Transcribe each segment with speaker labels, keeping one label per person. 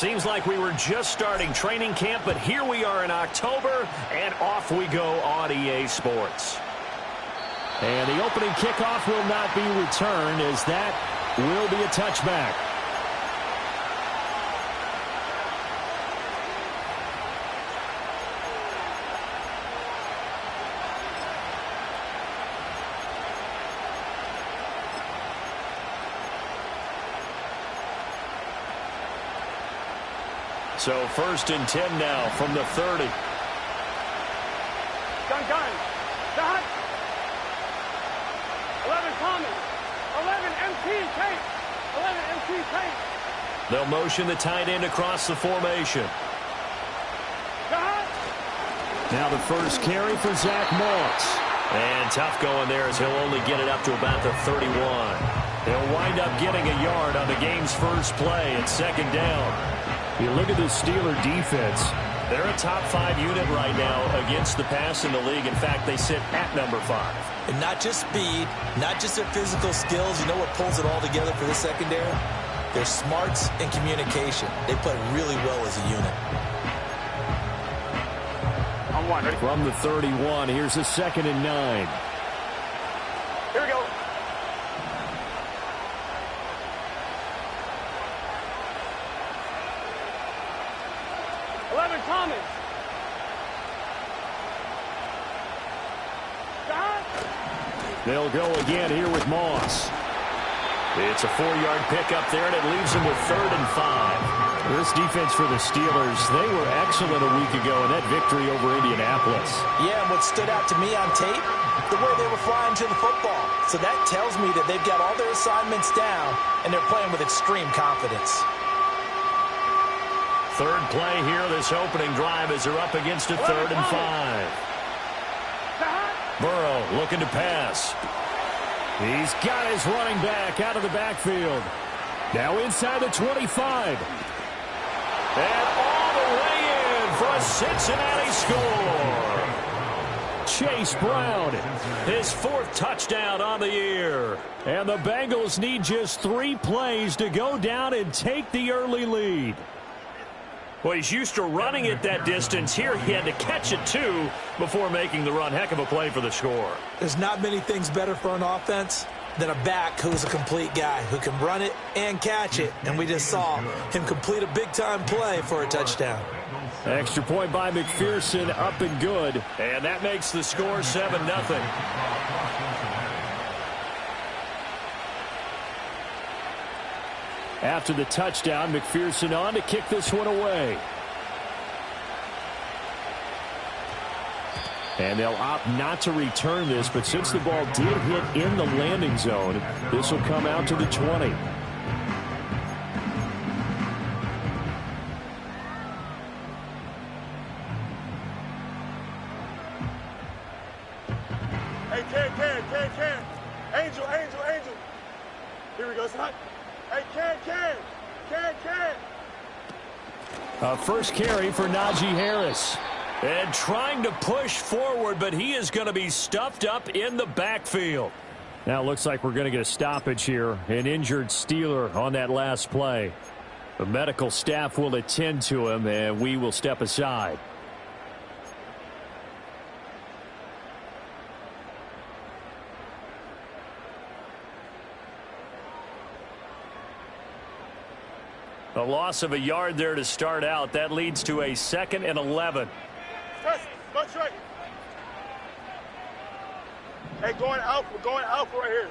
Speaker 1: Seems like we were just starting training camp, but here we are in October, and off we go on EA Sports.
Speaker 2: And the opening kickoff will not be returned, as that will be a touchback.
Speaker 1: So 1st and 10 now from the 30.
Speaker 3: Gun. Dot. 11 Thomas. 11 MT Tate. 11 MT Tate.
Speaker 1: They'll motion the tight end across the formation.
Speaker 3: Dot.
Speaker 2: Now the first carry for Zach Moss.
Speaker 1: And tough going there as he'll only get it up to about the 31. They'll wind up getting a yard on the game's first play at 2nd down.
Speaker 2: You look at the Steeler defense.
Speaker 1: They're a top 5 unit right now against the pass in the league. In fact, they sit at number 5.
Speaker 4: And not just speed, not just their physical skills. You know what pulls it all together for the secondary? Their smarts and communication. They play really well as a unit.
Speaker 3: On one, ready?
Speaker 2: From the 31, here's a 2nd and 9.
Speaker 3: Here we go. Thomas. Dot.
Speaker 2: They'll go again here with Moss.
Speaker 1: It's a 4-yard pickup there, and it leaves them with 3rd and 5.
Speaker 2: This defense for the Steelers, they were excellent a week ago in that victory over Indianapolis.
Speaker 4: Yeah, and what stood out to me on tape, the way they were flying to the football. So that tells me that they've got all their assignments down, and they're playing with extreme confidence.
Speaker 1: 3rd play here, this opening drive, as they're up against a 3rd and 5. Burrow looking to pass.
Speaker 2: He's got his running back out of the backfield. Now inside the 25.
Speaker 1: And all the way in for a Cincinnati score.
Speaker 2: Chase Brown,
Speaker 1: his 4th touchdown on the year.
Speaker 2: And the Bengals need just 3 plays to go down and take the early lead.
Speaker 1: Well, he's used to running it that distance. Here he had to catch it, too, before making the run. Heck of a play for the score.
Speaker 4: There's not many things better for an offense than a back who's a complete guy, who can run it and catch it. And we just saw him complete a big-time play for a touchdown.
Speaker 2: Extra point by McPherson, up and good.
Speaker 1: And that makes the score 7-0.
Speaker 2: After the touchdown, McPherson on to kick this one away. And they'll opt not to return this, but since the ball did hit in the landing zone, this will come out to the 20.
Speaker 3: Hey, Ken. Angel. Here we go, son. Hey, Ken.
Speaker 2: First carry for Najee Harris.
Speaker 1: And trying to push forward, but he is going to be stuffed up in the backfield.
Speaker 2: Now it looks like we're going to get a stoppage here. An injured Steeler on that last play. The medical staff will attend to him, and we will step aside.
Speaker 1: A loss of a yard there to start out. That leads to a 2nd and 11.
Speaker 3: That's right. Hey, going out. We're going out right here.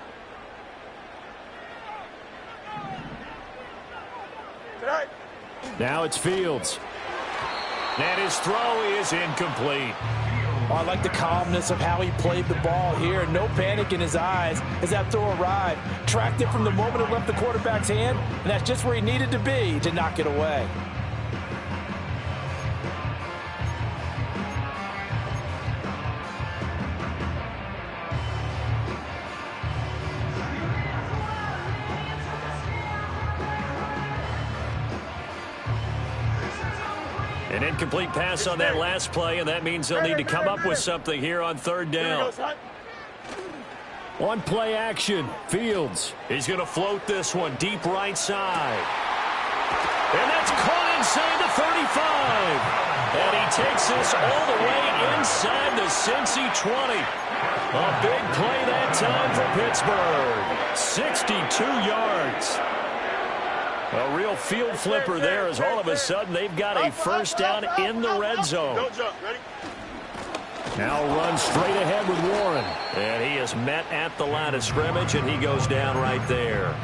Speaker 3: Tonight.
Speaker 2: Now it's Fields.
Speaker 1: And his throw is incomplete.
Speaker 4: Oh, I like the calmness of how he played the ball here. No panic in his eyes as that throw arrived. Tracked it from the moment it left the quarterback's hand, and that's just where he needed to be to knock it away.
Speaker 1: An incomplete pass on that last play, and that means they'll need to come up with something here on 3rd down.
Speaker 2: On play action, Fields.
Speaker 1: He's going to float this one deep right side. And that's caught inside the 35. And he takes this all the way inside the Cincy 20. A big play that time for Pittsburgh. 62 yards. A real field flipper there as all of a sudden they've got a first down in the red zone.
Speaker 3: Don't jump. Ready?
Speaker 2: Now runs straight ahead with Warren.
Speaker 1: And he is met at the line of scrimmage, and he goes down right there.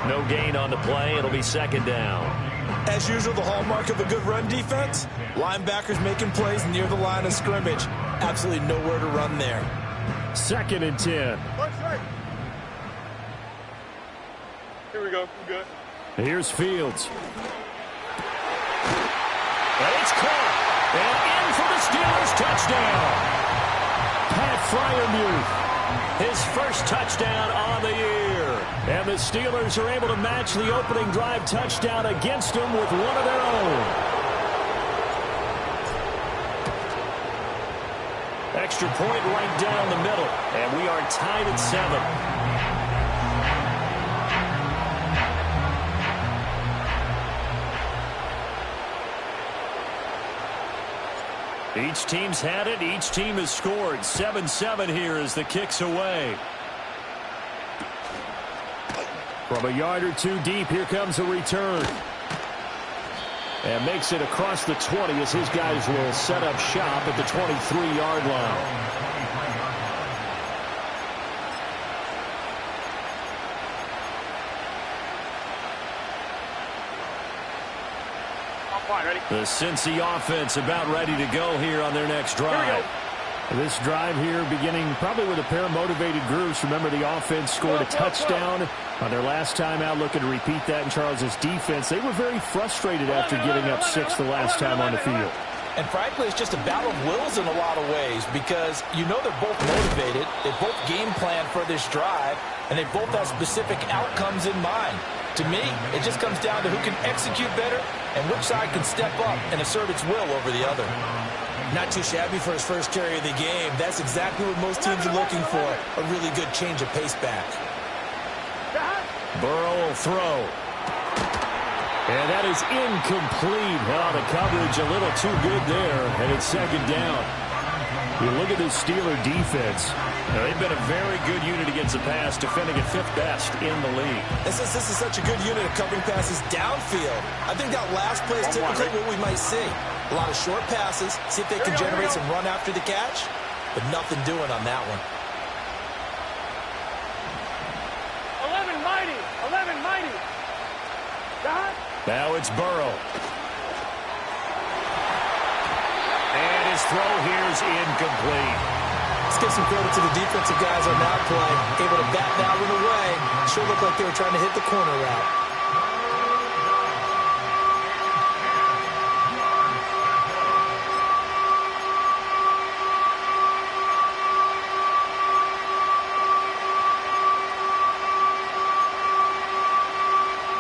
Speaker 1: No gain on the play. It'll be second down.
Speaker 4: As usual, the hallmark of a good run defense, linebackers making plays near the line of scrimmage. Absolutely nowhere to run there.
Speaker 2: 2nd and 10.
Speaker 3: First straight. Here we go. We're good.
Speaker 2: Here's Fields.
Speaker 1: And it's caught. And in for the Steelers touchdown.
Speaker 2: Pat Freiermuth.
Speaker 1: His first touchdown on the year.
Speaker 2: And the Steelers are able to match the opening drive touchdown against them with one of their own.
Speaker 1: Extra point right down the middle. And we are tied at 7. Each team's had it. Each team has scored. 7-7 here as the kick's away.
Speaker 2: From a yard or two deep, here comes a return. And makes it across the 20 as his guys will set up shop at the 23-yard line.
Speaker 3: Ready?
Speaker 1: The Cincy offense about ready to go here on their next drive.
Speaker 2: This drive here beginning probably with a pair of motivated groups. Remember, the offense scored a touchdown on their last time out. Looking to repeat that in Charles's defense. They were very frustrated after giving up 6 the last time on the field.
Speaker 4: And frankly, it's just a battle of wills in a lot of ways because you know they're both motivated. They both game plan for this drive, and they both have specific outcomes in mind. To me, it just comes down to who can execute better and which side can step up and assert its will over the other. Not too shabby for his first carry of the game. That's exactly what most teams are looking for, a really good change of pace back.
Speaker 1: Burrow will throw.
Speaker 2: And that is incomplete. Oh, the coverage a little too good there, and it's second down. You look at this Steeler defense.
Speaker 1: Now, they've been a very good unit against the pass, defending at 5th best in the league.
Speaker 4: And since this is such a good unit of covering passes downfield, I think that last play is typically what we might see. A lot of short passes, see if they can generate some run after the catch, but nothing doing on that one.
Speaker 3: 11 mighty. 11 mighty. God.
Speaker 1: Now it's Burrow. And his throw here is incomplete.
Speaker 4: Let's give some credit to the defensive guys on that play. Able to bat that one away. Sure looked like they were trying to hit the corner route.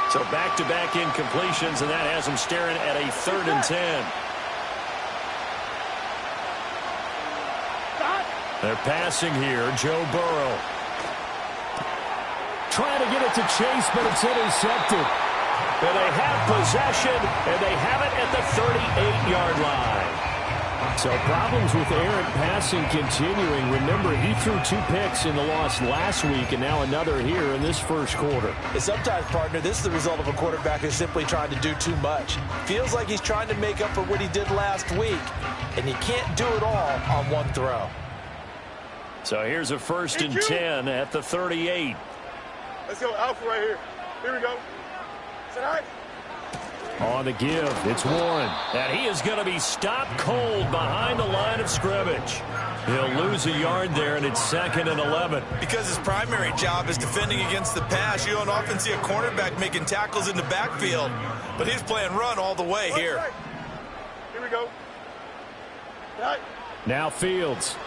Speaker 1: So back-to-back incompletions, and that has him staring at a 3rd and 10. They're passing here. Joe Burrow.
Speaker 2: Trying to get it to Chase, but it's intercepted.
Speaker 1: And they have possession, and they have it at the 38-yard line.
Speaker 2: So problems with errant passing continuing. Remember, he threw 2 picks in the loss last week, and now another here in this first quarter.
Speaker 4: And sometimes, partner, this is the result of a quarterback who's simply trying to do too much. Feels like he's trying to make up for what he did last week, and you can't do it all on one throw.
Speaker 1: So here's a 1st and 10 at the 38.
Speaker 3: Let's go, Alpha right here. Here we go. Is that all right?
Speaker 2: On the give, it's Warren.
Speaker 1: And he is going to be stopped cold behind the line of scrimmage. He'll lose a yard there, and it's 2nd and 11.
Speaker 5: Because his primary job is defending against the pass. You don't often see a cornerback making tackles in the backfield. But he's playing run all the way here.
Speaker 3: Here we go. Right.
Speaker 2: Now Fields.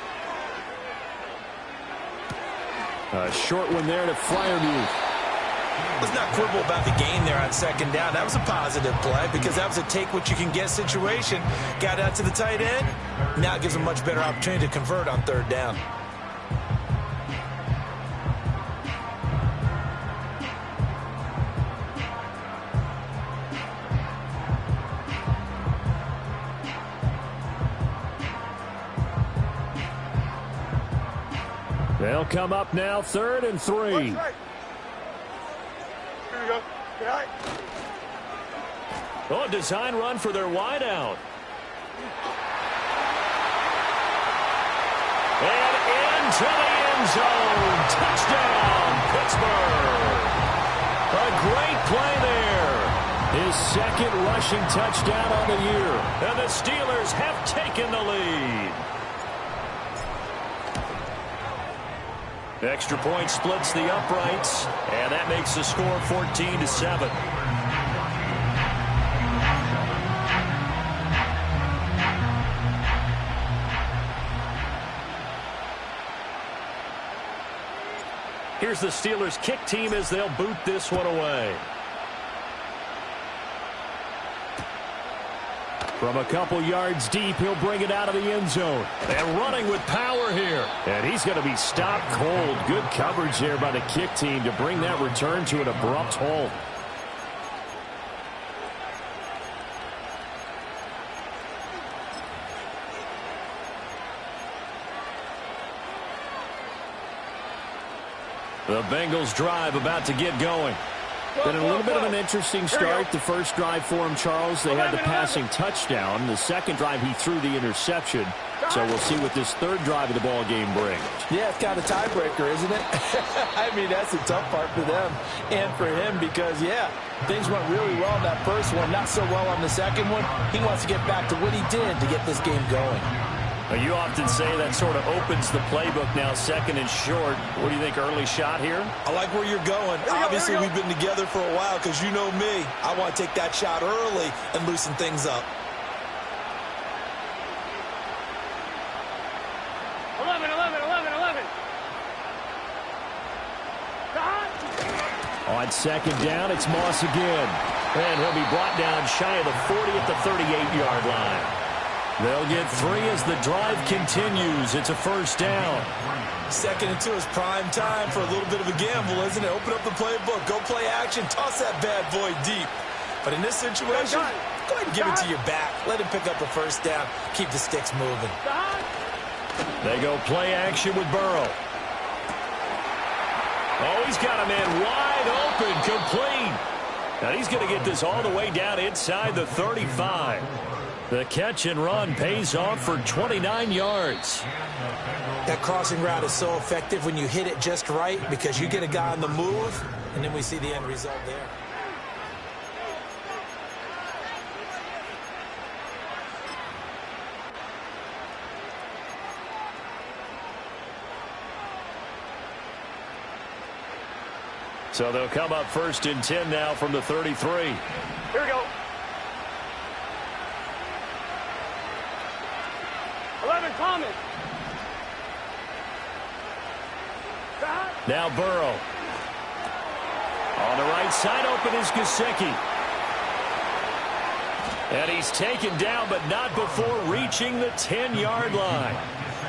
Speaker 2: A short one there to Freiermuth.
Speaker 4: Let's not quibble about the gain there on 2nd down. That was a positive play because that was a take-what-you-can-get situation. Got out to the tight end. Now it gives him a much better opportunity to convert on 3rd down.
Speaker 2: They'll come up now, 3rd and 3.
Speaker 3: Here we go. Get out.
Speaker 1: Oh, a design run for their wideout. And into the end zone. Touchdown, Pittsburgh. A great play there. His 2nd rushing touchdown on the year. And the Steelers have taken the lead. Extra point splits the uprights, and that makes the score 14-7. Here's the Steelers kick team as they'll boot this one away. From a couple yards deep, he'll bring it out of the end zone. And running with power here. And he's going to be stopped cold. Good coverage there by the kick team to bring that return to an abrupt halt. The Bengals drive about to get going. Been a little bit of an interesting start. The first drive for him, Charles, they had the passing touchdown. The second drive, he threw the interception. So we'll see what this 3rd drive of the ball game brings.
Speaker 4: Yeah, it's kind of a tiebreaker, isn't it? I mean, that's the tough part for them and for him because, yeah, things went really well in that first one, not so well on the second one. He wants to get back to what he did to get this game going.
Speaker 1: You often say that sort of opens the playbook now, 2nd and short. What do you think, early shot here?
Speaker 5: I like where you're going. Obviously, we've been together for a while because you know me. I want to take that shot early and loosen things up.
Speaker 3: 11.
Speaker 2: On 2nd down, it's Moss again.
Speaker 1: And he'll be brought down shy of the 40 at the 38-yard line. They'll get 3 as the drive continues. It's a 1st down.
Speaker 5: 2nd and 2 is prime time for a little bit of a gamble, isn't it? Open up the playbook. Go play action. Toss that bad boy deep. But in this situation, go ahead and give it to your back. Let him pick up a 1st down. Keep the sticks moving.
Speaker 1: They go play action with Burrow. Oh, he's got a man wide open, complete. Now he's going to get this all the way down inside the 35. The catch and run pays off for 29 yards.
Speaker 4: That crossing route is so effective when you hit it just right because you get a guy on the move, and then we see the end result there.
Speaker 1: So they'll come up 1st and 10 now from the 33.
Speaker 3: Here we go. 11, Thomas.
Speaker 1: Now Burrow. On the right side, open is Gesicki. And he's taken down, but not before reaching the 10-yard line.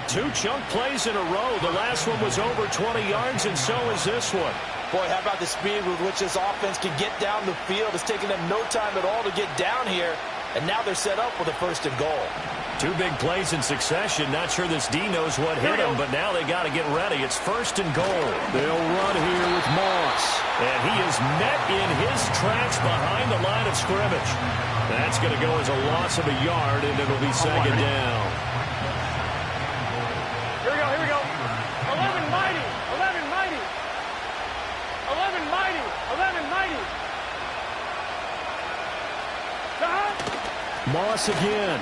Speaker 1: 2 chunk plays in a row. The last one was over 20 yards, and so is this one.
Speaker 4: Boy, how about the speed with which this offense can get down the field? It's taken them no time at all to get down here, and now they're set up with a 1st and goal.
Speaker 1: 2 big plays in succession. Not sure this D knows what hit him, but now they got to get ready. It's 1st and goal.
Speaker 2: They'll run here with Moss.
Speaker 1: And he is met in his tracks behind the line of scrimmage. That's going to go as a loss of a yard, and it'll be 2nd down.
Speaker 3: Here we go. 11 mighty. 11 mighty.
Speaker 2: Moss again.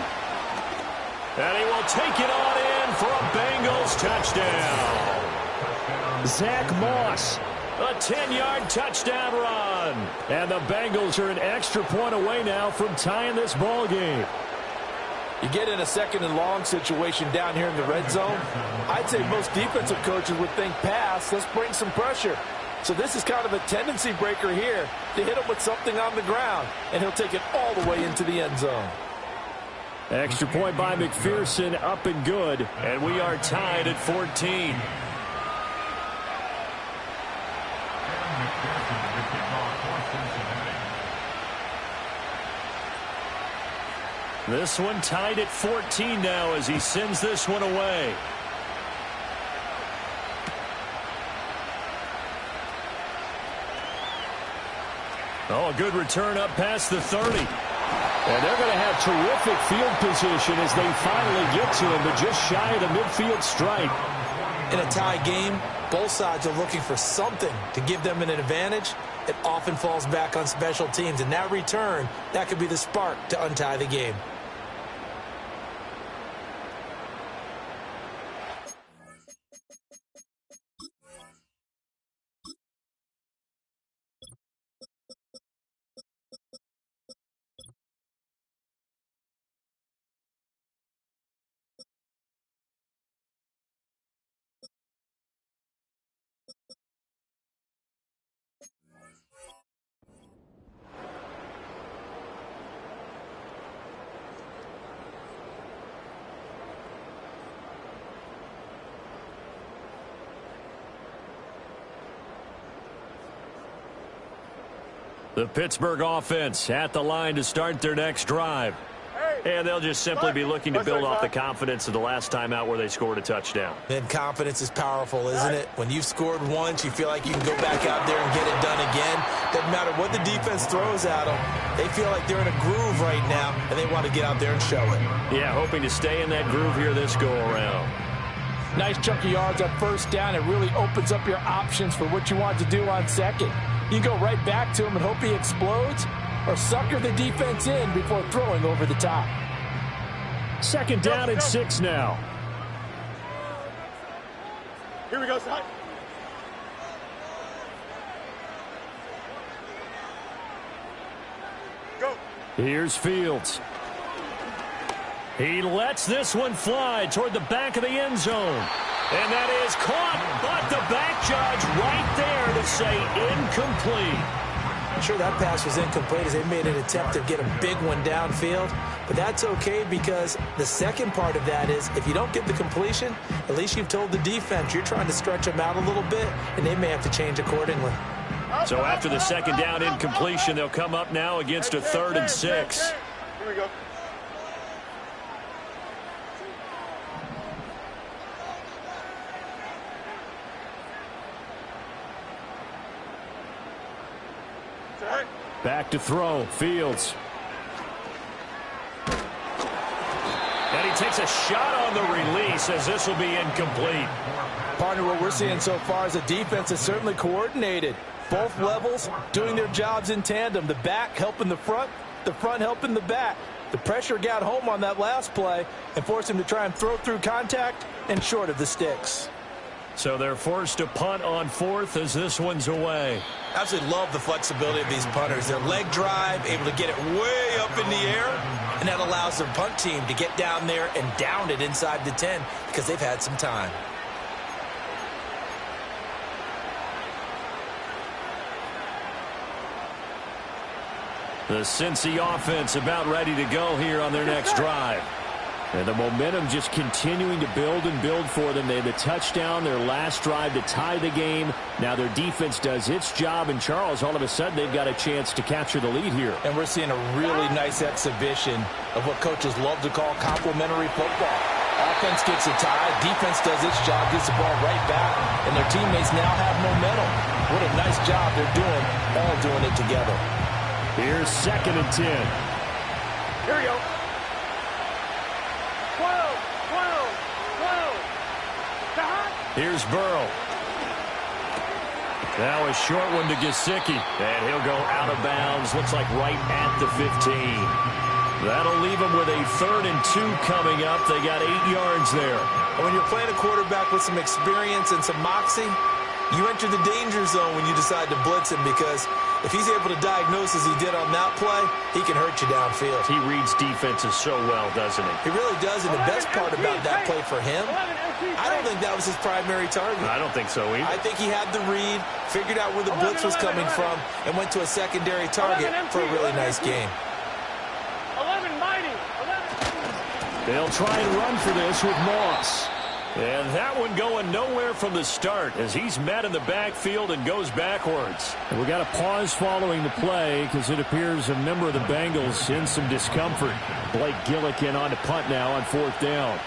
Speaker 1: And he will take it on in for a Bengals touchdown.
Speaker 2: Zach Moss.
Speaker 1: A 10-yard touchdown run.
Speaker 2: And the Bengals are an extra point away now from tying this ball game.
Speaker 4: You get in a 2nd and long situation down here in the red zone. I'd say most defensive coaches would think pass. Let's bring some pressure. So this is kind of a tendency breaker here to hit him with something on the ground. And he'll take it all the way into the end zone.
Speaker 2: Extra point by McPherson, up and good.
Speaker 1: And we are tied at 14. This one tied at 14 now as he sends this one away. Oh, a good return up past the 30. And they're going to have terrific field position as they finally get to him, but just shy of the midfield stripe.
Speaker 4: In a tie game, both sides are looking for something to give them an advantage. It often falls back on special teams, and that return, that could be the spark to untie the game.
Speaker 1: The Pittsburgh offense at the line to start their next drive. And they'll just simply be looking to build off the confidence of the last time out where they scored a touchdown.
Speaker 4: And confidence is powerful, isn't it? When you've scored once, you feel like you can go back out there and get it done again. Doesn't matter what the defense throws at them. They feel like they're in a groove right now, and they want to get out there and show it.
Speaker 1: Yeah, hoping to stay in that groove here this go-around.
Speaker 6: Nice chunk of yards on first down. It really opens up your options for what you want to do on second. You go right back to him and hope he explodes, or sucker the defense in before throwing over the top.
Speaker 2: Second down and 6 now.
Speaker 3: Here we go, son. Go.
Speaker 1: Here's Fields. He lets this one fly toward the back of the end zone. And that is caught, but the back judge right there to say incomplete.
Speaker 4: Sure, that pass was incomplete as they made an attempt to get a big one downfield. But that's okay because the second part of that is if you don't get the completion, at least you've told the defense you're trying to stretch them out a little bit, and they may have to change accordingly.
Speaker 1: So after the second down incompletion, they'll come up now against a 3rd and 6.
Speaker 3: Here we go.
Speaker 1: Back to throw, Fields. And he takes a shot on the release as this will be incomplete.
Speaker 6: Partner, what we're seeing so far is the defense is certainly coordinated. Both levels doing their jobs in tandem. The back helping the front helping the back. The pressure got home on that last play and forced him to try and throw through contact and short of the sticks.
Speaker 1: So they're forced to punt on 4th as this one's away.
Speaker 4: Absolutely love the flexibility of these punters. Their leg drive, able to get it way up in the air, and that allows their punt team to get down there and down it inside the 10 because they've had some time.
Speaker 1: The Cincy offense about ready to go here on their next drive.
Speaker 2: And the momentum just continuing to build and build for them. They had the touchdown, their last drive to tie the game. Now their defense does its job, and Charles, all of a sudden, they've got a chance to capture the lead here.
Speaker 6: And we're seeing a really nice exhibition of what coaches love to call complementary football. Offense gets a tie, defense does its job, gets the ball right back, and their teammates now have momentum. What a nice job they're doing, all doing it together.
Speaker 2: Here's 2nd and 10.
Speaker 3: Here we go. 12.
Speaker 1: Here's Burrow. Now a short one to Gesicki. And he'll go out of bounds. Looks like right at the 15. That'll leave them with a 3rd and 2 coming up. They got 8 yards there.
Speaker 4: And when you're playing a quarterback with some experience and some moxie, you enter the danger zone when you decide to blitz him because if he's able to diagnose as he did on that play, he can hurt you downfield.
Speaker 1: He reads defenses so well, doesn't he?
Speaker 4: He really does, and the best part about that play for him, I don't think that was his primary target.
Speaker 1: I don't think so either.
Speaker 4: I think he had the read, figured out where the blitz was coming from, and went to a secondary target for a really nice game.
Speaker 3: 11 mighty. 11.
Speaker 2: They'll try and run for this with Moss.
Speaker 1: And that one going nowhere from the start as he's met in the backfield and goes backwards.
Speaker 2: And we got a pause following the play because it appears a member of the Bengals in some discomfort. Blake Gillikin on to punt now on 4th down.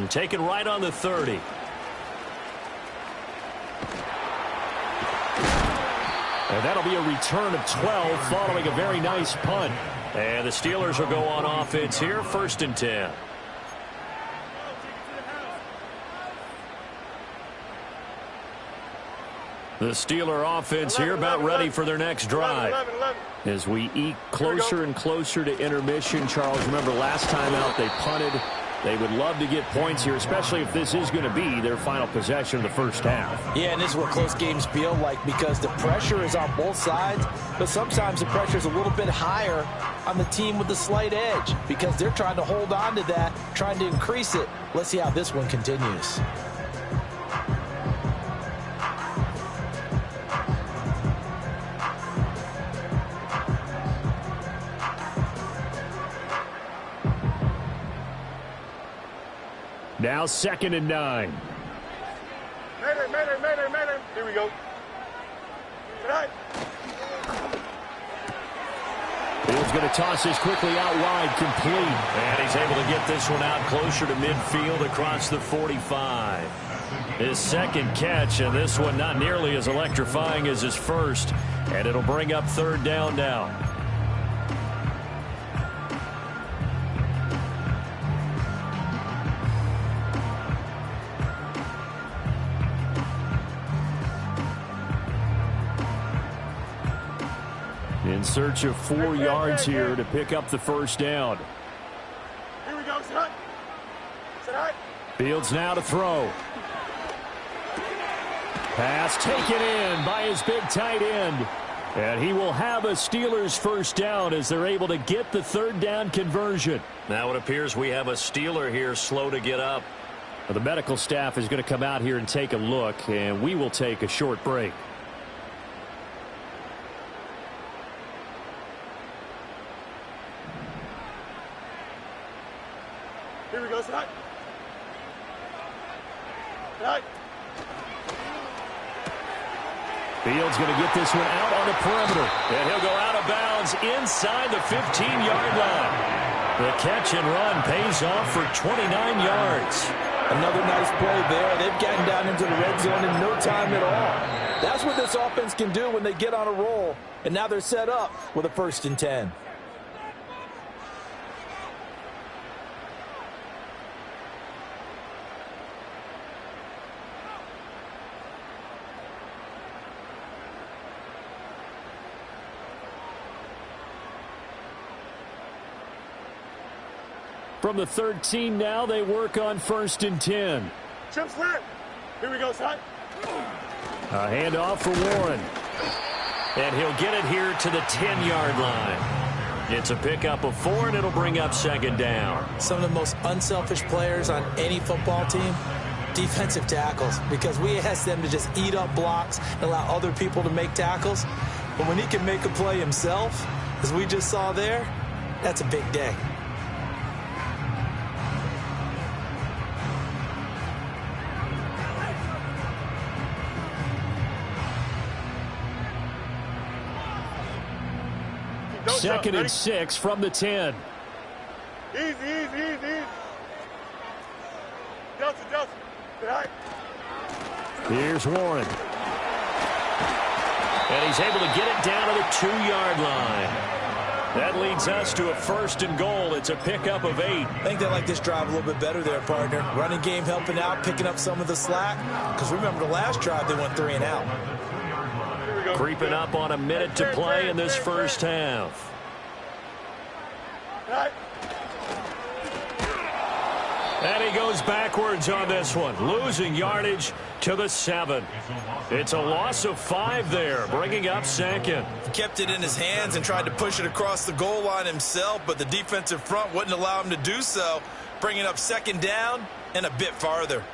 Speaker 1: And taken right on the 30.
Speaker 2: And that'll be a return of 12 following a very nice punt.
Speaker 1: And the Steelers will go on offense here, 1st and 10. The Steeler offense here about ready for their next drive.
Speaker 3: 11.
Speaker 2: As we eke closer and closer to intermission, Charles, remember last time out they punted. They would love to get points here, especially if this is going to be their final possession of the first half.
Speaker 6: Yeah, and this is what close games feel like because the pressure is on both sides, but sometimes the pressure is a little bit higher on the team with the slight edge because they're trying to hold on to that, trying to increase it. Let's see how this one continues.
Speaker 2: Now 2nd and 9.
Speaker 3: Mayday. Here we go. Tonight.
Speaker 2: Fields going to toss this quickly out wide, complete.
Speaker 1: And he's able to get this one out closer to midfield across the 45. His 2nd catch, and this one not nearly as electrifying as his first. And it'll bring up 3rd down now.
Speaker 2: In search of 4 yards here to pick up the first down.
Speaker 3: Here we go, son.
Speaker 2: Fields now to throw. Pass taken in by his big tight end. And he will have a Steelers first down as they're able to get the 3rd down conversion.
Speaker 1: Now it appears we have a Steeler here slow to get up.
Speaker 2: Well, the medical staff is going to come out here and take a look, and we will take a short break.
Speaker 3: Here we go, son.
Speaker 2: Fields going to get this one out on the perimeter.
Speaker 1: And he'll go out of bounds inside the 15-yard line. The catch and run pays off for 29 yards.
Speaker 6: Another nice play there. They've gotten down into the red zone in no time at all. That's what this offense can do when they get on a roll. And now they're set up with a 1st and 10.
Speaker 2: From the 13 now, they work on 1st and 10.
Speaker 3: Chip slant. Here we go, son.
Speaker 2: A handoff for Warren.
Speaker 1: And he'll get it here to the 10-yard line. It's a pickup of 4, and it'll bring up 2nd down.
Speaker 6: Some of the most unselfish players on any football team, defensive tackles, because we ask them to just eat up blocks and allow other people to make tackles. But when he can make a play himself, as we just saw there, that's a big day.
Speaker 2: Second and 6 from the 10.
Speaker 3: Easy. Delta.
Speaker 2: Here's Warren.
Speaker 1: And he's able to get it down to the 2-yard line. That leads us to a 1st and goal. It's a pickup of 8.
Speaker 6: I think they like this drive a little bit better there, partner. Running game helping out, picking up some of the slack. Because remember the last drive, they went 3 and out.
Speaker 1: Creeping up on a minute to play in this first half. And he goes backwards on this one, losing yardage to the 7. It's a loss of 5 there, bringing up 2nd.
Speaker 5: He kept it in his hands and tried to push it across the goal line himself, but the defensive front wouldn't allow him to do so, bringing up 2nd down and a bit farther.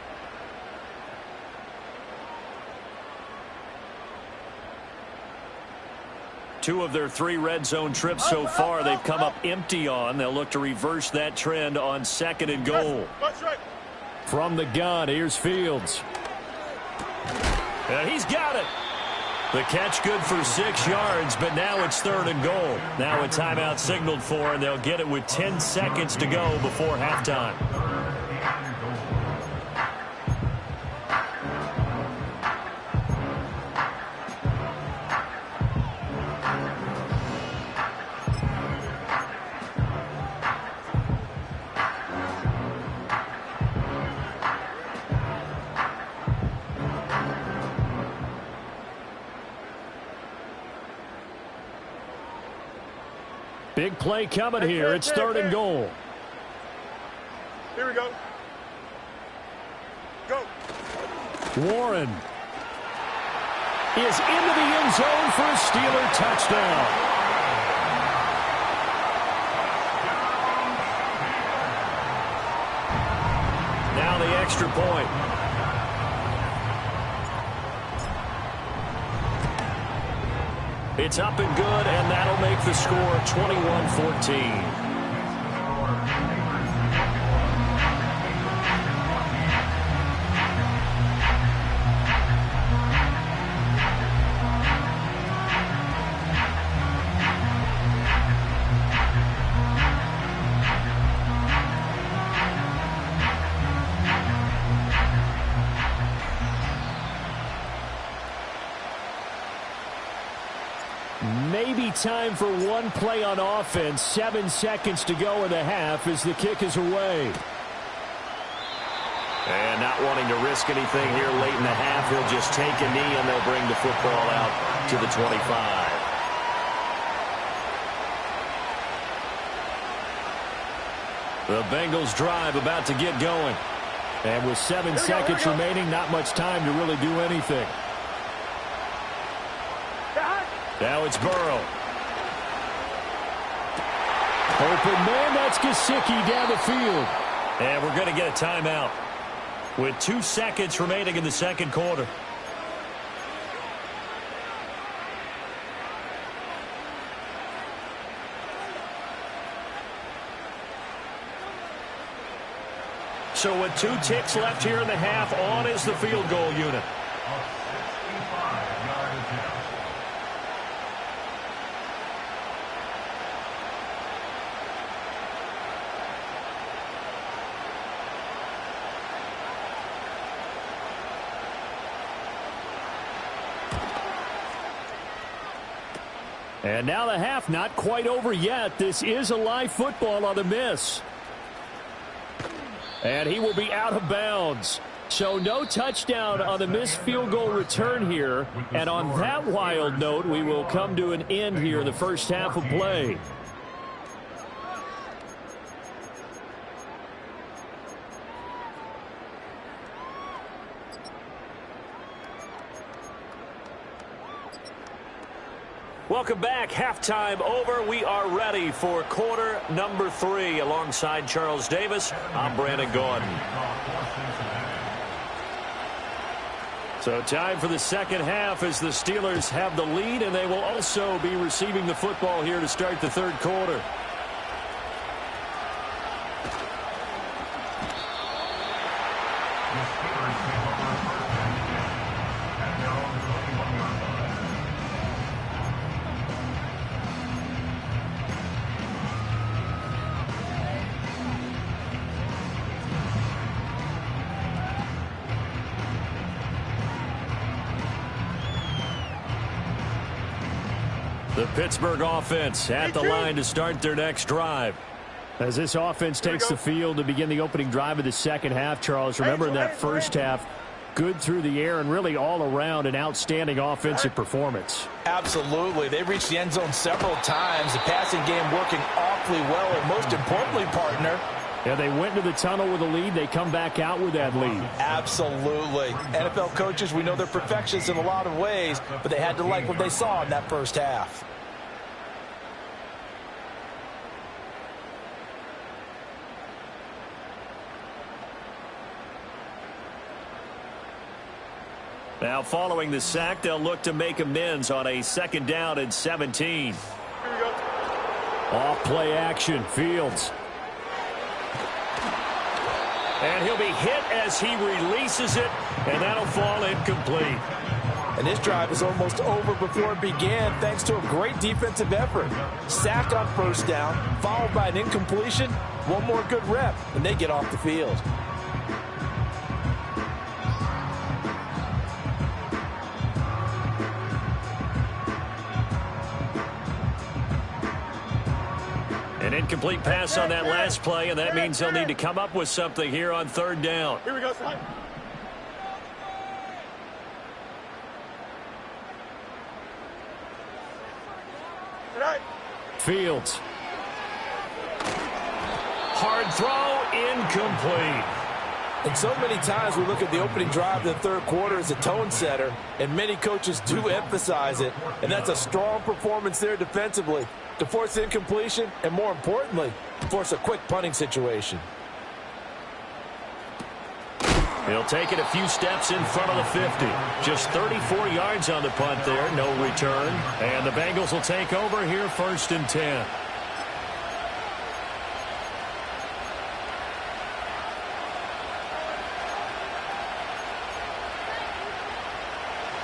Speaker 1: Two of their 3 red zone trips so far, they've come up empty on. They'll look to reverse that trend on 2nd and goal.
Speaker 2: From the gun, here's Fields.
Speaker 1: And he's got it. The catch good for 6 yards, but now it's 3rd and goal. Now a timeout signaled for, and they'll get it with 10 seconds to go before halftime.
Speaker 2: Big play coming here. It's 3rd and goal.
Speaker 3: Here we go. Go.
Speaker 2: Warren is into the end zone for a Steeler touchdown. Now the extra point. It's up and good, and that'll make the score 21-14. Maybe time for one play on offense. 7 seconds to go in the half as the kick is away. And not wanting to risk anything here late in the half, he'll just take a knee and they'll bring the football out to the 25. The Bengals drive about to get going. And with 7 seconds remaining, not much time to really do anything. Now it's Burrow. Open man, that's Gesicki down the field. And we're going to get a timeout with 2 seconds remaining in the second quarter. So with 2 ticks left here in the half, on is the field goal unit. And now the half not quite over yet. This is a live football on the miss. And he will be out of bounds. So no touchdown on the missed field goal return here. And on that wild note, we will come to an end here in the first half of play. Welcome back. Halftime over. We are ready for quarter number 3. Alongside Charles Davis, I'm Brandon Gordon. So time for the second half as the Steelers have the lead, and they will also be receiving the football here to start the third quarter. The Pittsburgh offense at the line to start their next drive. As this offense takes the field to begin the opening drive of the second half, Charles, remember in that first half, good through the air and really all around an outstanding offensive performance.
Speaker 6: Absolutely. They reached the end zone several times. The passing game working awfully well, and most importantly, partner,
Speaker 2: yeah, they went to the tunnel with a lead. They come back out with that lead.
Speaker 6: Absolutely. NFL coaches, we know they're perfectionists in a lot of ways, but they had to like what they saw in that first half.
Speaker 2: Now following the sack, they'll look to make amends on a 2nd down and 17. Off play action, Fields. And he'll be hit as he releases it, and that'll fall incomplete.
Speaker 6: And this drive is almost over before it began thanks to a great defensive effort. Sack on first down, followed by an incompletion. One more good rep, and they get off the field.
Speaker 2: An incomplete pass on that last play, and that means they'll need to come up with something here on 3rd down.
Speaker 3: Here we go, son.
Speaker 2: Fields
Speaker 1: Hard throw, incomplete.
Speaker 6: And so many times we look at the opening drive of the third quarter as a tone setter, and many coaches do emphasize it, and that's a strong performance there defensively to force incompletion and, more importantly, force a quick punting situation.
Speaker 1: He'll take it a few steps in front of the 50. Just 34 yards on the punt there, no return. And the Bengals will take over here, 1st and 10.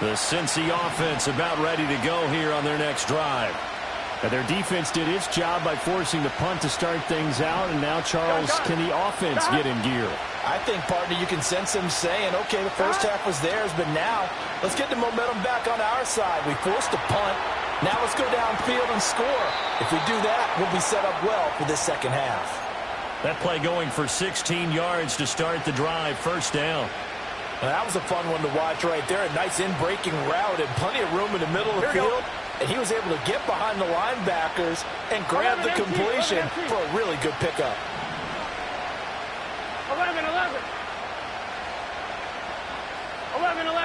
Speaker 1: The Cincy offense about ready to go here on their next drive.
Speaker 2: And their defense did its job by forcing the punt to start things out, and now, Charles, can the offense get in gear?
Speaker 6: I think, partner, you can sense them saying, okay, the first half was theirs, but now let's get the momentum back on our side. We forced a punt. Now let's go downfield and score. If we do that, we'll be set up well for this second half.
Speaker 1: That play going for 16 yards to start the drive, 1st down.
Speaker 6: Now, that was a fun one to watch right there. A nice in-breaking route and plenty of room in the middle of the field. And he was able to get behind the linebackers and grab the completion for a really good pickup.
Speaker 3: 11.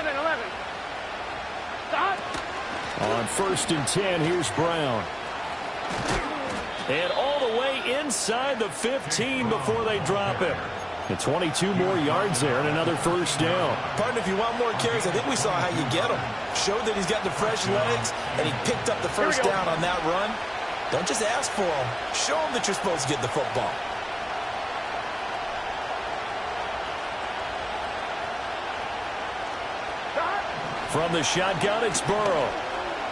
Speaker 3: 11. Stop.
Speaker 2: On 1st and 10, here's Brown.
Speaker 1: And all the way inside the 15 before they drop him.
Speaker 2: And 22 more yards there and another 1st down.
Speaker 6: Partner, if you want more carries, I think we saw how you get them. Showed that he's got the fresh legs, and he picked up the 1st down on that run. Don't just ask for them. Show them that you're supposed to get the football.
Speaker 1: From the shotgun, it's Burrow.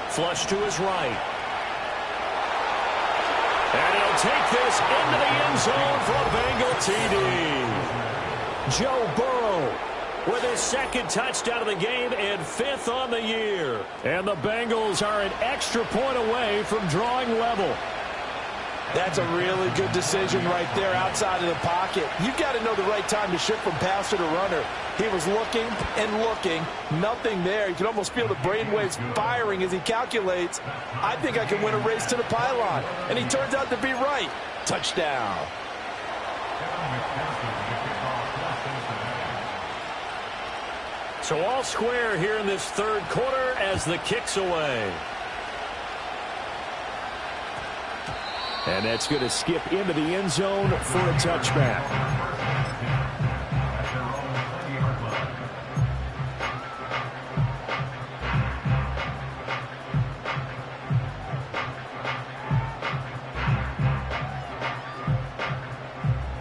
Speaker 1: Flush to his right. And he'll take this into the end zone for a Bengal TD. Joe Burrow with his 2nd touchdown of the game and 5th on the year.
Speaker 2: And the Bengals are an extra point away from drawing level.
Speaker 6: That's a really good decision right there outside of the pocket. You've got to know the right time to shift from passer to runner. He was looking and looking. Nothing there. You can almost feel the brainwaves firing as he calculates. I think I can win a race to the pylon. And he turns out to be right. Touchdown.
Speaker 1: So all square here in this 3rd quarter as the kick's away.
Speaker 2: And that's going to skip into the end zone for a touchback.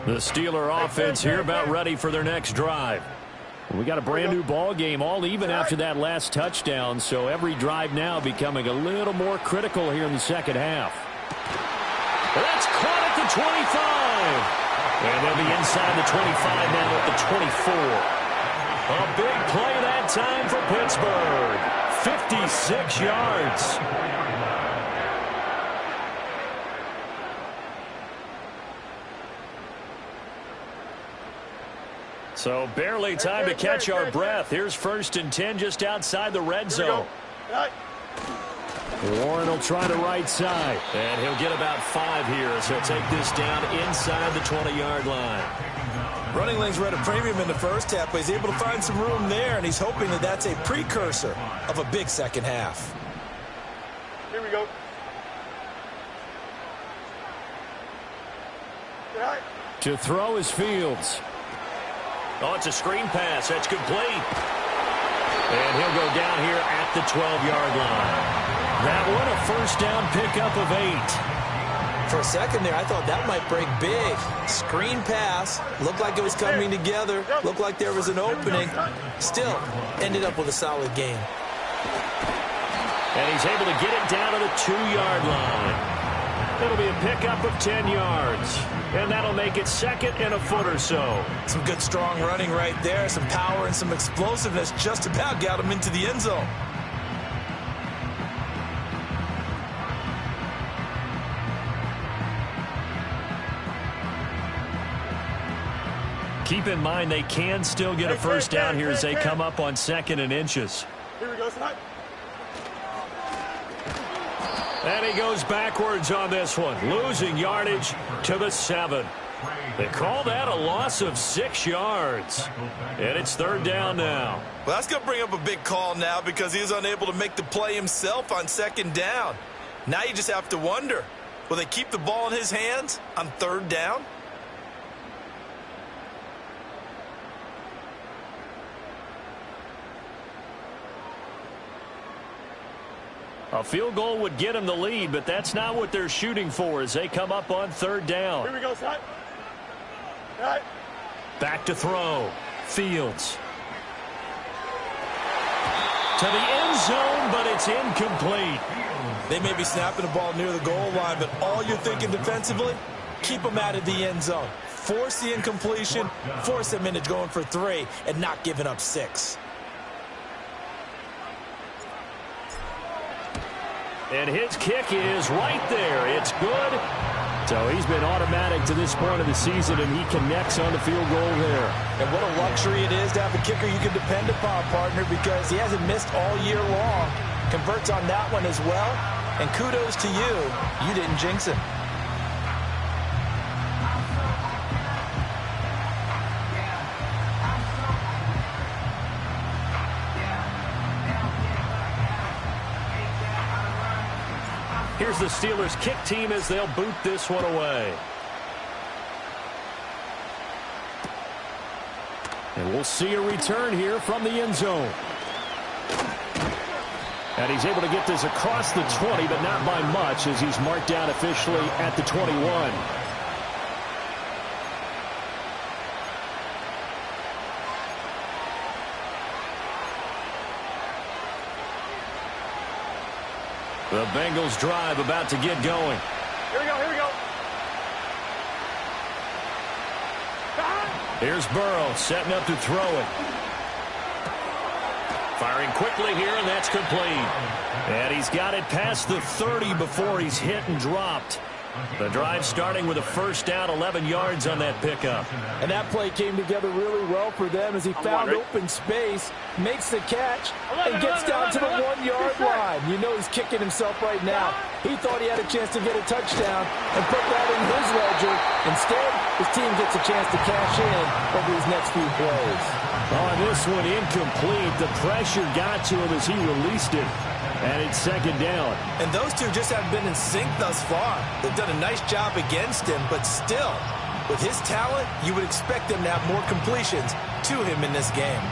Speaker 1: The Steeler offense here about ready for their next drive.
Speaker 2: We got a brand new ball game, all even after that last touchdown, so every drive now becoming a little more critical here in the second half.
Speaker 1: That's caught at the 25. And they'll be inside the 25 now at the 24. A big play that time for Pittsburgh. 56 yards. So barely time to catch our breath. Here's 1st and 10 just outside the red zone.
Speaker 2: Warren will try the right side.
Speaker 1: And he'll get about 5 here as he'll take this down inside the 20-yard line.
Speaker 6: Running lanes were at a premium in the first half, but he's able to find some room there, and he's hoping that that's a precursor of a big second half.
Speaker 3: Here we go.
Speaker 2: To throw is Fields.
Speaker 1: Oh, it's a screen pass. That's complete. And he'll go down here at the 12-yard line. That one a 1st down pickup of 8.
Speaker 6: For a second there, I thought that might break big. Screen pass. Looked like it was coming together. Looked like there was an opening. Still, ended up with a solid game.
Speaker 1: And he's able to get it down to the 2-yard line. It'll be a pickup of 10 yards. And that'll make it 2nd and a foot or so.
Speaker 6: Some good, strong running right there. Some power and some explosiveness just about got him into the end zone.
Speaker 1: Keep in mind they can still get a 1st down here as they come up on 2nd and inches.
Speaker 3: Here we go, Snot.
Speaker 1: And he goes backwards on this one, losing yardage to the 7. They call that a loss of 6 yards. And it's third down now.
Speaker 5: Well, that's going to bring up a big call now because he was unable to make the play himself on second down. Now you just have to wonder, will they keep the ball in his hands on third down?
Speaker 1: A field goal would get him the lead, but that's not what they're shooting for as they come up on third down.
Speaker 3: Here we go, son. All right.
Speaker 1: Back to throw. Fields. To the end zone, but it's incomplete.
Speaker 5: They may be snapping the ball near the goal line, but all you're thinking defensively, keep them out of the end zone. Force the incompletion, force them into going for 3, and not giving up 6.
Speaker 1: And his kick is right there. It's good.
Speaker 2: So he's been automatic to this point of the season, and he connects on the field goal there.
Speaker 6: And what a luxury it is to have a kicker you can depend upon, partner, because he hasn't missed all year long. Converts on that one as well. And kudos to you. You didn't jinx him.
Speaker 1: Here's the Steelers' kick team as they'll boot this one away.
Speaker 2: And we'll see a return here from the end zone. And he's able to get this across the 20, but not by much as he's marked down officially at the 21.
Speaker 1: The Bengals drive about to get going.
Speaker 3: Here we go, here we go.
Speaker 1: Here's Burrow setting up to throw it. Firing quickly here, and that's complete. And he's got it past the 30 before he's hit and dropped. The drive starting with a first down, 11 yards on that pickup.
Speaker 6: And that play came together really well for them as he found open space, makes the catch, and gets down to the 1-yard line. You know he's kicking himself right now. He thought he had a chance to get a touchdown and put that in his ledger. Instead, his team gets a chance to cash in over these next few plays.
Speaker 2: On this one, incomplete. The pressure got to him as he released it. And it's second down.
Speaker 5: And those two just haven't been in sync thus far. They've done a nice job against him, but still, with his talent, you would expect them to have more completions to him in this game.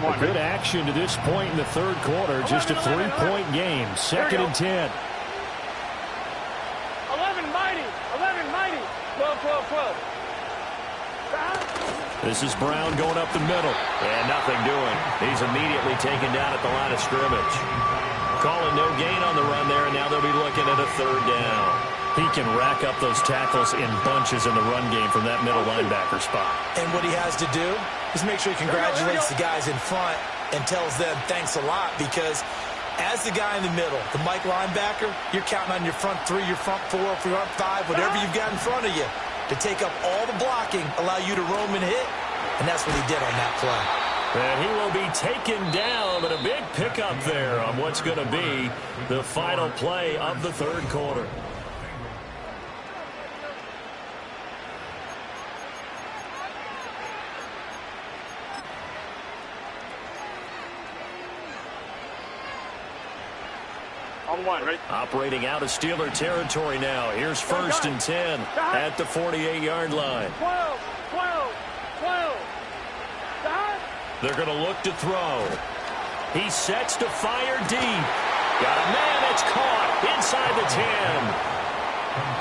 Speaker 2: A good action to this point in the third quarter. Just a 3-point game. Second and 10.
Speaker 3: 11 mighty. 11 mighty. 12, 12, 12.
Speaker 1: This is Brown going up the middle. And nothing doing. He's immediately taken down at the line of scrimmage. Calling no gain on the run there, and now they'll be looking at a third down.
Speaker 2: He can rack up those tackles in bunches in the run game from that middle linebacker spot.
Speaker 5: And what he has to do is make sure he congratulates the guys in front and tells them thanks a lot, because as the guy in the middle, the Mike linebacker, you're counting on your front 3, your front 4, your front 5, whatever you've got in front of you to take up all the blocking, allow you to roam and hit, and that's what he did on that play.
Speaker 1: And he will be taken down, but a big pickup there on what's going to be the final play of the third quarter.
Speaker 3: On one, ready?
Speaker 1: Operating out of Steeler territory now. Here's first and 10 at the 48-yard line.
Speaker 3: 12, 12, 12.
Speaker 1: They're going to look to throw. He sets to fire deep. Got a man that's caught inside the 10.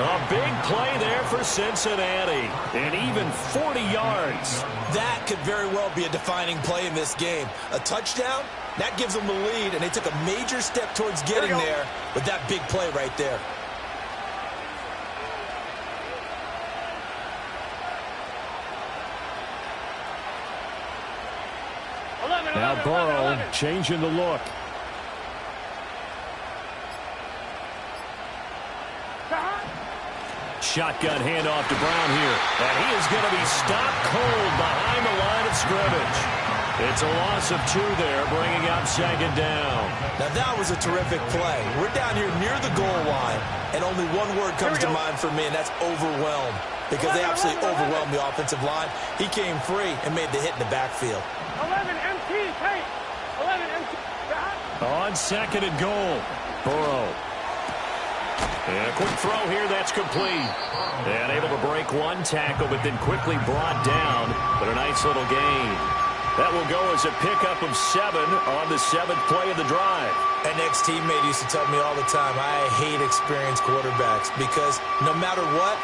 Speaker 1: A big play there for Cincinnati. And even 40 yards.
Speaker 5: That could very well be a defining play in this game. A touchdown, that gives them the lead, and they took a major step towards getting there with that big play right there.
Speaker 2: Now Burrow changing the look.
Speaker 1: Shotgun handoff to Brown here. And he is going to be stopped cold behind the line of scrimmage. It's a loss of 2 there, bringing up second down.
Speaker 5: Now that was a terrific play. We're down here near the goal line, and only one word comes to mind for me, and that's overwhelmed. Because they absolutely overwhelmed the offensive line. He came free and made the hit in the backfield.
Speaker 3: 11 MT, Tate. 11 MT.
Speaker 1: On second and goal, Burrow. And a quick throw here, that's complete. And able to break one tackle, but then quickly brought down. But a nice little gain. That will go as a pickup of 7 on the 7th play of the drive.
Speaker 5: An ex-teammate used to tell me all the time, I hate experienced quarterbacks because no matter what,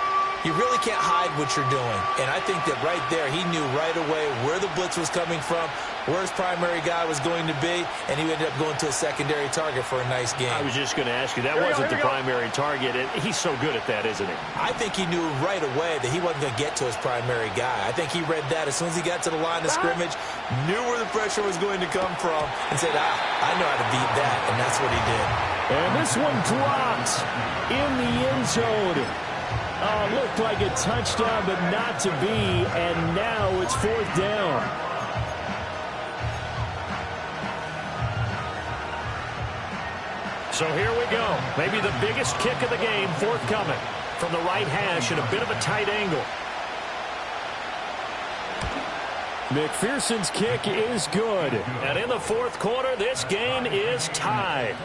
Speaker 5: you really can't hide what you're doing. And I think that right there, he knew right away where the blitz was coming from, where his primary guy was going to be, and he ended up going to a secondary target for a nice game.
Speaker 1: I was just going to ask you, that wasn't the primary target, and he's so good at that, isn't he?
Speaker 5: I think he knew right away that he wasn't going to get to his primary guy. I think he read that as soon as he got to the line of scrimmage, knew where the pressure was going to come from, and said, I know how to beat that, and that's what he did.
Speaker 2: And this one dropped in the end zone. Looked like a touchdown, but not to be, and now it's 4th down.
Speaker 1: So here we go. Maybe the biggest kick of the game forthcoming from the right hash at a bit of a tight angle.
Speaker 2: McPherson's kick is good.
Speaker 1: And in the 4th quarter, this game is tied.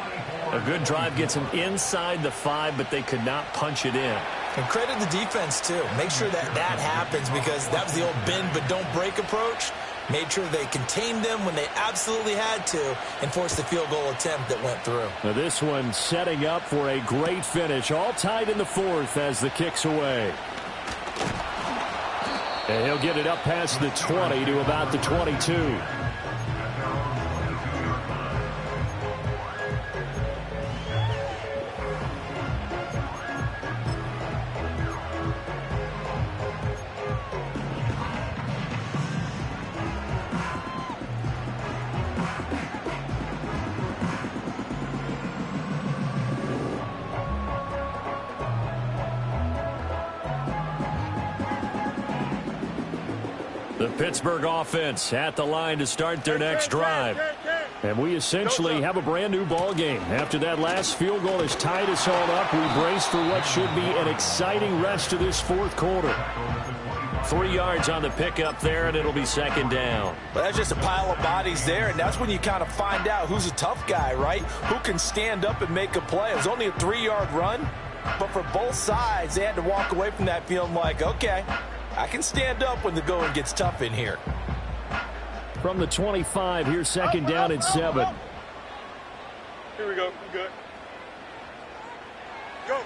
Speaker 1: A good drive gets them inside the 5, but they could not punch it in.
Speaker 5: And credit the defense, too. Make sure that happens because that was the old bend but don't break approach. Made sure they contained them when they absolutely had to and forced the field goal attempt that went through.
Speaker 2: Now this one setting up for a great finish. All tied in the 4th as the kick's away. And he'll get it up past the 20 to about the 22.
Speaker 1: The Pittsburgh offense at the line to start their next drive.
Speaker 2: And we essentially have a brand new ball game. After that last field goal has tied us all up, we brace for what should be an exciting rest of this 4th quarter.
Speaker 1: 3 yards on the pickup there, and it'll be second down.
Speaker 6: But that's just a pile of bodies there, and that's when you kind of find out who's a tough guy, right? Who can stand up and make a play. It was only a 3-yard run, but for both sides, they had to walk away from that feeling like, okay, I can stand up when the going gets tough in here.
Speaker 2: From the 25, here's second down and 7.
Speaker 3: Here we go. Good. Go.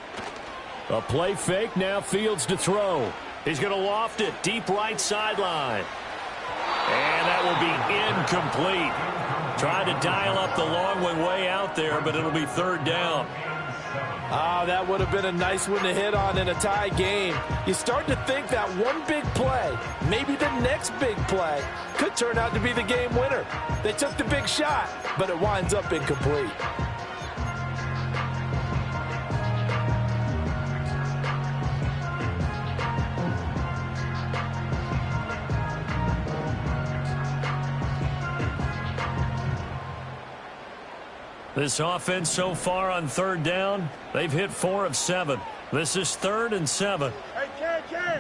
Speaker 2: A play fake, now Fields to throw.
Speaker 1: He's going to loft it deep right sideline. And that will be incomplete. Tried to dial up the long way out there, but it'll be 3rd down.
Speaker 6: That would have been a nice one to hit on in a tie game. You start to think that one big play, maybe the next big play, could turn out to be the game winner. They took the big shot, but it winds up incomplete.
Speaker 1: This offense so far on 3rd down, they've hit 4 of 7. This is 3rd and 7.
Speaker 3: Hey, Ken.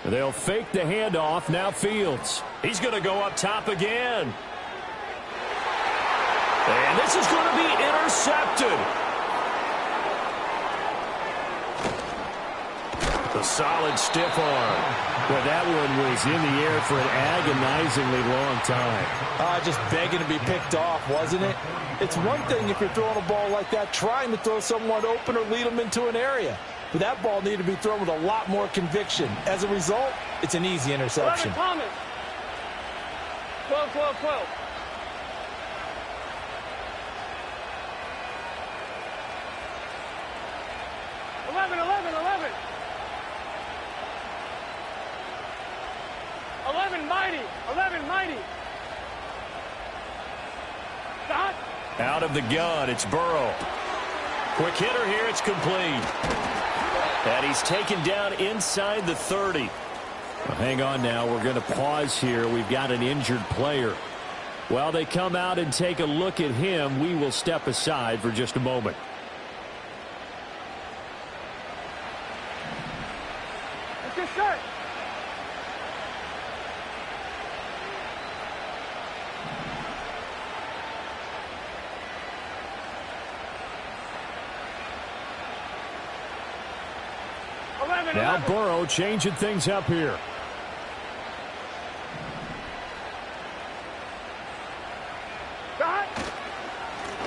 Speaker 2: They'll fake the handoff. Now Fields.
Speaker 1: He's going to go up top again. And this is going to be intercepted. The solid stiff arm.
Speaker 2: Well, that one was in the air for an agonizingly long time.
Speaker 6: Just begging to be picked off, wasn't it? It's one thing if you're throwing a ball like that, trying to throw someone open or lead them into an area. But that ball needed to be thrown with a lot more conviction. As a result, it's an easy interception.
Speaker 3: 11, 12. 11. 11 mighty. Stop.
Speaker 1: Out of the gun, it's Burrow. Quick hitter here. It's complete. And he's taken down inside the 30.
Speaker 2: Well, hang on now. We're going to pause here. We've got an injured player. While they come out and take a look at him, we will step aside for just a moment.
Speaker 3: Let's get shut.
Speaker 2: Now Burrow changing things up here.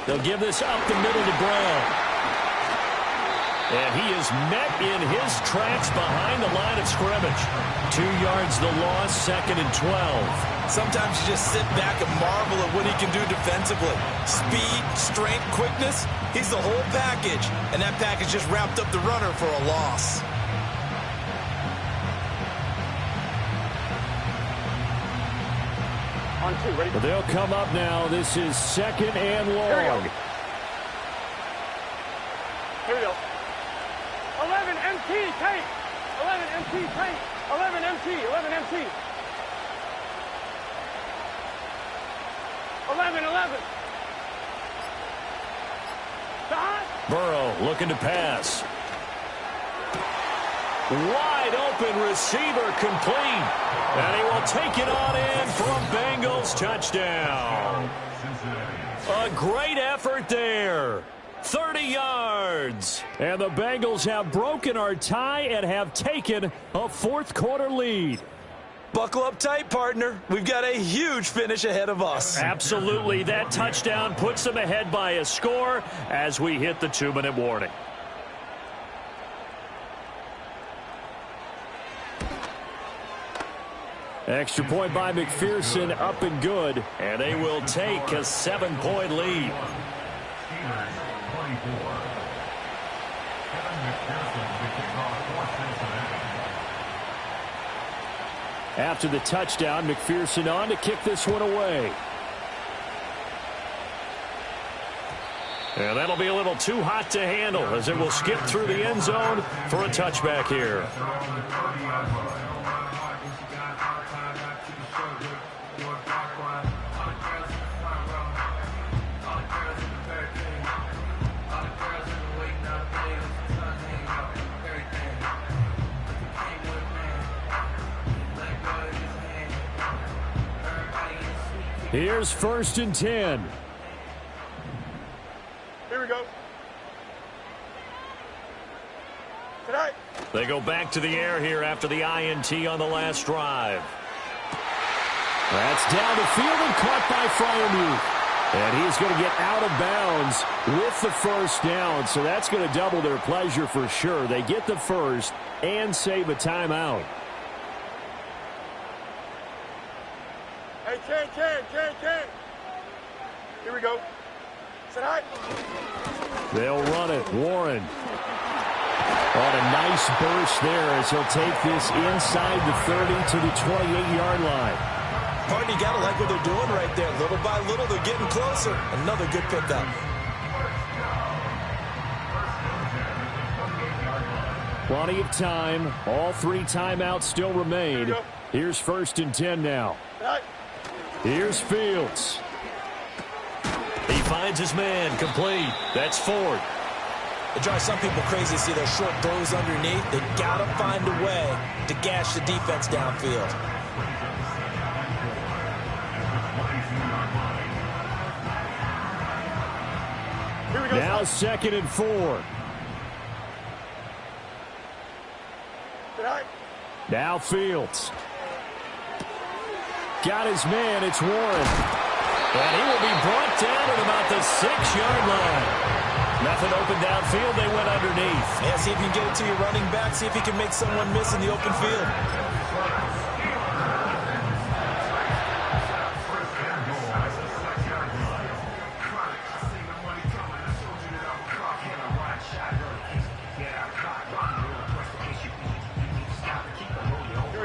Speaker 1: They'll give this up the middle to Brown. And he is met in his tracks behind the line of scrimmage. 2 yards the loss, 2nd and 12.
Speaker 5: Sometimes you just sit back and marvel at what he can do defensively. Speed, strength, quickness, he's the whole package. And that package just wrapped up the runner for a loss.
Speaker 3: On 2, ready?
Speaker 2: But they'll come up now. This is 2nd and long.
Speaker 3: Here we go. 11 MT, tape. 11 MT, tape. 11 MT, 11 MT. 11. Dot.
Speaker 1: Burrow looking to pass. Wide open receiver complete. And he will take it on in for a Bengals touchdown. A great effort there. 30 yards.
Speaker 2: And the Bengals have broken our tie and have taken a fourth-quarter lead.
Speaker 5: Buckle up tight, partner. We've got a huge finish ahead of us.
Speaker 1: Absolutely. That touchdown puts them ahead by a score as we hit the 2-minute warning.
Speaker 2: Extra point by McPherson, up and good.
Speaker 1: And they will take a 7-point lead.
Speaker 2: After the touchdown, McPherson on to kick this one away.
Speaker 1: And that'll be a little too hot to handle as it will skip through the end zone for a touchback here.
Speaker 2: Here's 1st and 10.
Speaker 3: Here we go. Tonight.
Speaker 1: They go back to the air here after the INT on the last drive.
Speaker 2: That's down the field and caught by Freiermuth. And he's going to get out of bounds with the first down. So that's going to double their pleasure for sure. They get the first and save a timeout.
Speaker 3: Hey, 10. Here we go. Sit high.
Speaker 2: They'll run it. Warren. On a nice burst there as he'll take this inside the 30 to the 28-yard line.
Speaker 5: Partner, you got to like what they're doing right there. Little by little, they're getting closer. Another good pickup.
Speaker 2: Plenty of time. All 3 timeouts still remain. Here's 1st and 10 now. Here's Fields.
Speaker 1: He finds his man complete. That's Ford.
Speaker 5: It drives some people crazy to see those short throws underneath. They got to find a way to gash the defense downfield.
Speaker 2: Now 2nd and 4. Now Fields. Got his man. It's Warren.
Speaker 1: And he will be brought down at about the 6-yard line. Nothing open downfield. They went underneath.
Speaker 5: Yeah, see if you can get it to your running back. See if you can make someone miss in the open field.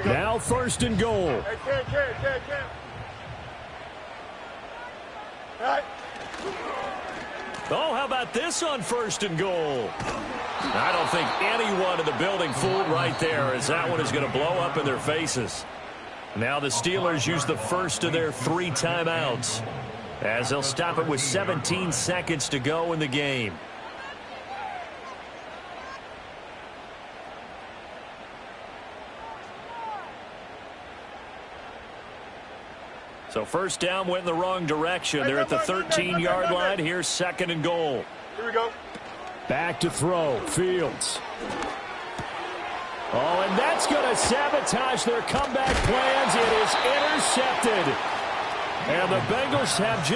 Speaker 2: Now 1st and goal.
Speaker 3: Hey, 10. Right.
Speaker 1: Oh, how about this on 1st and goal? I don't think anyone in the building fooled right there, as that one is going to blow up in their faces. Now the Steelers use the first of their 3 timeouts, as they'll stop it with 17 seconds to go in the game. So first down went in the wrong direction. They're at the 13-yard line. Here's 2nd and goal.
Speaker 3: Here we go.
Speaker 2: Back to throw. Fields. Oh, and that's going to sabotage their comeback plans. It is intercepted. And the Bengals have just